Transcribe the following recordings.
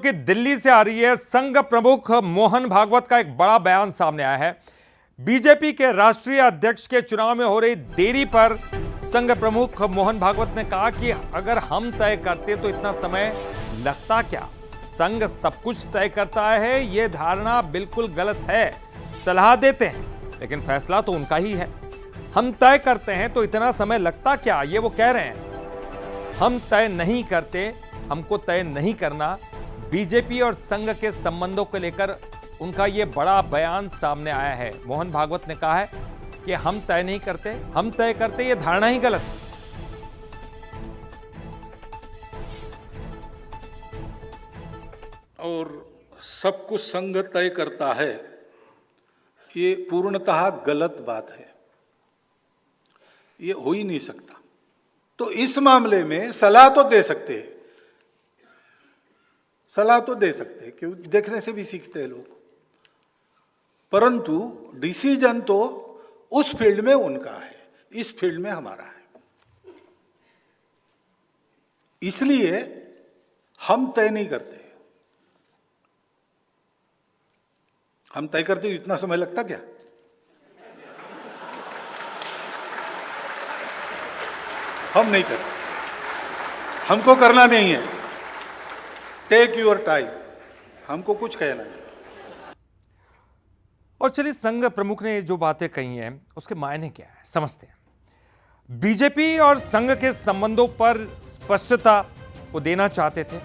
कि दिल्ली से आ रही है। संघ प्रमुख मोहन भागवत का एक बड़ा बयान सामने आया है। बीजेपी के राष्ट्रीय अध्यक्ष के चुनाव में हो रही देरी पर संघ प्रमुख मोहन भागवत ने कहा कि अगर हम तय करते तो इतना समय लगता क्या। संघ सब कुछ तय करता है, यह धारणा बिल्कुल गलत है। सलाह देते हैं लेकिन फैसला तो उनका ही है। हम तय करते हैं तो इतना समय लगता क्या, ये वो कह रहे हैं। हम तय नहीं करते, हमको तय नहीं करना। बीजेपी और संघ के संबंधों को लेकर उनका यह बड़ा बयान सामने आया है। मोहन भागवत ने कहा है कि हम तय नहीं करते, हम तय करते, यह धारणा ही गलत है। और सब कुछ संघ तय करता है, ये पूर्णतः गलत बात है। ये हो ही नहीं सकता। तो इस मामले में सलाह तो दे सकते हैं, सलाह तो दे सकते हैं, क्यों देखने से भी सीखते हैं लोग, परंतु डिसीजन तो उस फील्ड में उनका है, इस फील्ड में हमारा है। इसलिए हम तय नहीं करते। हम तय करते तो इतना समय लगता क्या। हम नहीं करते, हमको करना नहीं है। टेक योर टाइम, हमको कुछ कहना नहीं। और चलिए, संघ प्रमुख ने जो बातें कही हैं उसके मायने क्या है समझते हैं। बीजेपी और संघ के संबंधों पर स्पष्टता वो देना चाहते थे।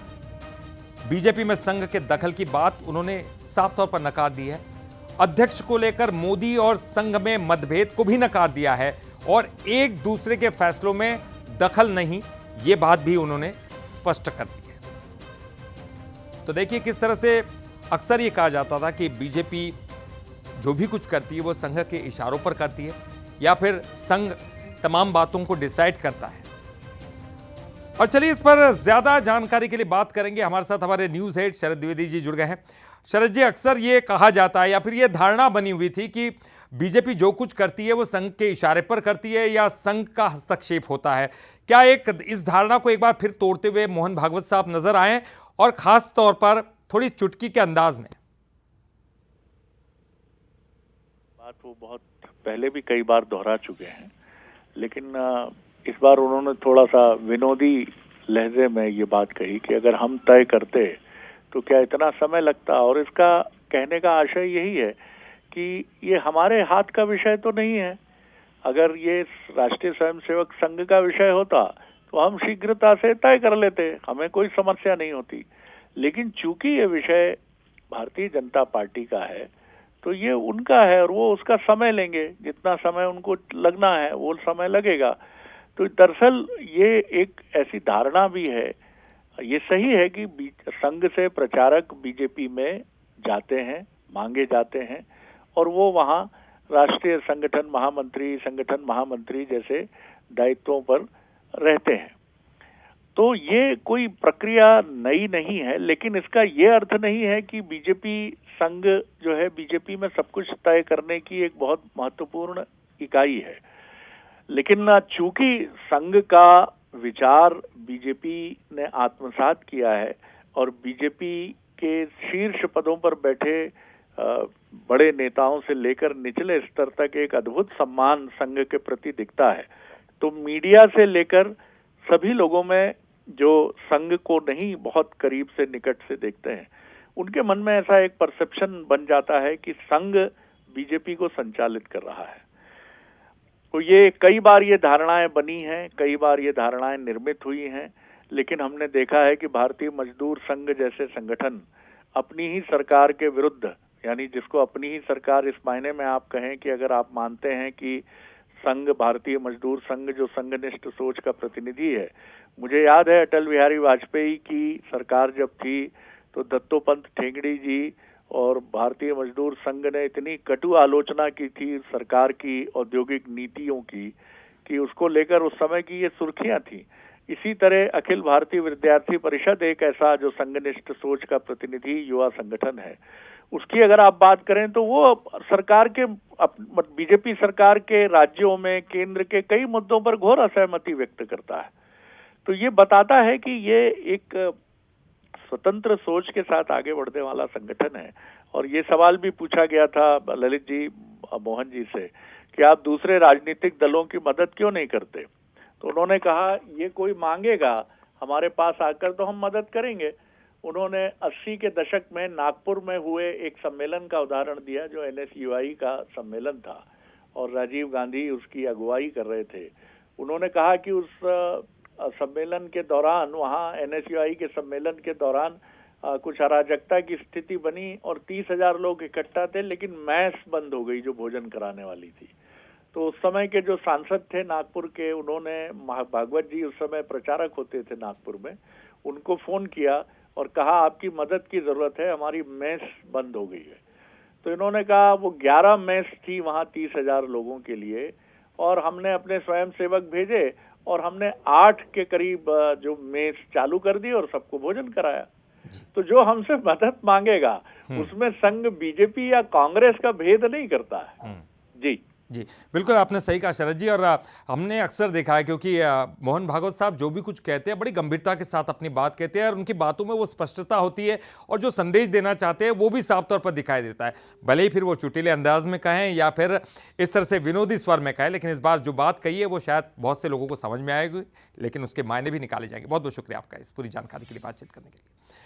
बीजेपी में संघ के दखल की बात उन्होंने साफ तौर पर नकार दी है। अध्यक्ष को लेकर मोदी और संघ में मतभेद को भी नकार दिया है और एक दूसरे के फैसलों में दखल नहीं, ये बात भी उन्होंने स्पष्ट कर दी है। तो देखिए किस तरह से अक्सर ये कहा जाता था कि बीजेपी जो भी कुछ करती है वो संघ के इशारों पर करती है या फिर संघ तमाम बातों को डिसाइड करता है। और चलिए, इस पर ज्यादा जानकारी के लिए बात करेंगे। हमारे साथ हमारे न्यूज हेड शरद द्विवेदी जी जुड़ गए हैं। शरद जी, अक्सर ये कहा जाता है या फिर ये धारणा बनी हुई थी कि बीजेपी जो कुछ करती है वो संघ के इशारे पर करती है या संघ का हस्तक्षेप होता है। क्या इस धारणा को एक बार फिर तोड़ते हुए मोहन भागवत साहब नजर आए, और खास तौर पर थोड़ी चुटकी के अंदाज में? बात वो बहुत पहले भी कई बार दोहरा चुके हैं, लेकिन इस बार उन्होंने थोड़ा सा विनोदी लहजे में ये बात कही कि अगर हम तय करते तो क्या इतना समय लगता। और इसका कहने का आशय यही है कि ये हमारे हाथ का विषय तो नहीं है। अगर ये राष्ट्रीय स्वयंसेवक संघ का विषय होता तो हम शीघ्रता से तय कर लेते, हमें कोई समस्या नहीं होती। लेकिन चूंकि ये विषय भारतीय जनता पार्टी का है तो ये उनका है और वो उसका समय लेंगे, जितना समय उनको लगना है वो समय लगेगा। तो दरअसल ये एक ऐसी धारणा भी है, ये सही है कि संघ से प्रचारक बीजेपी में जाते हैं, मांगे जाते हैं और वो वहाँ राष्ट्रीय संगठन महामंत्री जैसे दायित्वों पर रहते हैं। तो ये कोई प्रक्रिया नई नहीं है, लेकिन इसका ये अर्थ नहीं है कि बीजेपी संघ जो है बीजेपी में सब कुछ तय करने की एक बहुत महत्वपूर्ण इकाई है। लेकिन चूंकि संघ का विचार बीजेपी ने आत्मसात किया है और बीजेपी के शीर्ष पदों पर बैठे बड़े नेताओं से लेकर निचले स्तर तक एक अद्भुत सम्मान संघ के प्रति दिखता है, तो मीडिया से लेकर सभी लोगों में जो संघ को नहीं बहुत करीब से निकट से देखते हैं, उनके मन में ऐसा एक परसेप्शन बन जाता है कि संघ बीजेपी को संचालित कर रहा है। तो ये कई बार ये धारणाएं बनी हैं, कई बार ये धारणाएं निर्मित हुई हैं, लेकिन हमने देखा है कि भारतीय मजदूर संघ जैसे संगठन अपनी ही सरकार के विरुद्ध, यानी जिसको अपनी ही सरकार इस मायने में आप कहें कि अगर आप मानते हैं कि संघ, भारतीय मजदूर संघ जो संघनिष्ठ सोच का प्रतिनिधि है, मुझे याद है अटल बिहारी वाजपेयी की सरकार जब थी तो दत्तोपंत ठेंगड़ी जी और भारतीय मजदूर संघ ने इतनी कटु आलोचना की थी सरकार की औद्योगिक नीतियों की कि उसको लेकर उस समय की ये सुर्खियां थी। इसी तरह अखिल भारतीय विद्यार्थी परिषद एक ऐसा जो संघनिष्ठ सोच का प्रतिनिधि युवा संगठन है, उसकी अगर आप बात करें तो वो सरकार के बीजेपी सरकार के राज्यों में केंद्र के कई मुद्दों पर घोर असहमति व्यक्त करता है। तो ये बताता है कि ये एक स्वतंत्र सोच के साथ आगे बढ़ने वाला संगठन है। और ये सवाल भी पूछा गया था ललित जी, मोहन जी से, कि आप दूसरे राजनीतिक दलों की मदद क्यों नहीं करते। तो उन्होंने कहा ये कोई मांगेगा हमारे पास आकर तो हम मदद करेंगे। उन्होंने 80 के दशक में नागपुर में हुए एक सम्मेलन का उदाहरण दिया, जो NSUI का सम्मेलन था और राजीव गांधी उसकी अगुवाई कर रहे थे। उन्होंने कहा कि उस सम्मेलन के दौरान, वहाँ NSUI के सम्मेलन के दौरान कुछ अराजकता की स्थिति बनी और 30,000 लोग इकट्ठा थे, लेकिन मैस बंद हो गई जो भोजन कराने वाली थी। तो उस समय के जो सांसद थे नागपुर के, उन्होंने, भागवत जी उस समय प्रचारक होते थे नागपुर में, उनको फोन किया और कहा आपकी मदद की जरूरत है, हमारी मेस बंद हो गई है। तो इन्होंने कहा वो 11 मेस थी वहाँ 30,000 लोगों के लिए, और हमने अपने स्वयंसेवक भेजे और हमने 8 के करीब जो मेस चालू कर दी और सबको भोजन कराया। तो जो हमसे मदद मांगेगा उसमें संघ बीजेपी या कांग्रेस का भेद नहीं करता है। जी जी, बिल्कुल आपने सही कहा शरद जी। और हमने अक्सर देखा है, क्योंकि मोहन भागवत साहब जो भी कुछ कहते हैं बड़ी गंभीरता के साथ अपनी बात कहते हैं और उनकी बातों में वो स्पष्टता होती है और जो संदेश देना चाहते हैं वो भी साफ तौर पर दिखाई देता है। भले ही फिर वो चुटीले अंदाज में कहें या फिर इस तरह से विनोदी स्वर में कहें, लेकिन इस बार जो बात कही है वो शायद बहुत से लोगों को समझ में आएगी, लेकिन उसके मायने भी निकाले जाएंगे। बहुत बहुत शुक्रिया आपका इस पूरी जानकारी के लिए, बातचीत करने के लिए।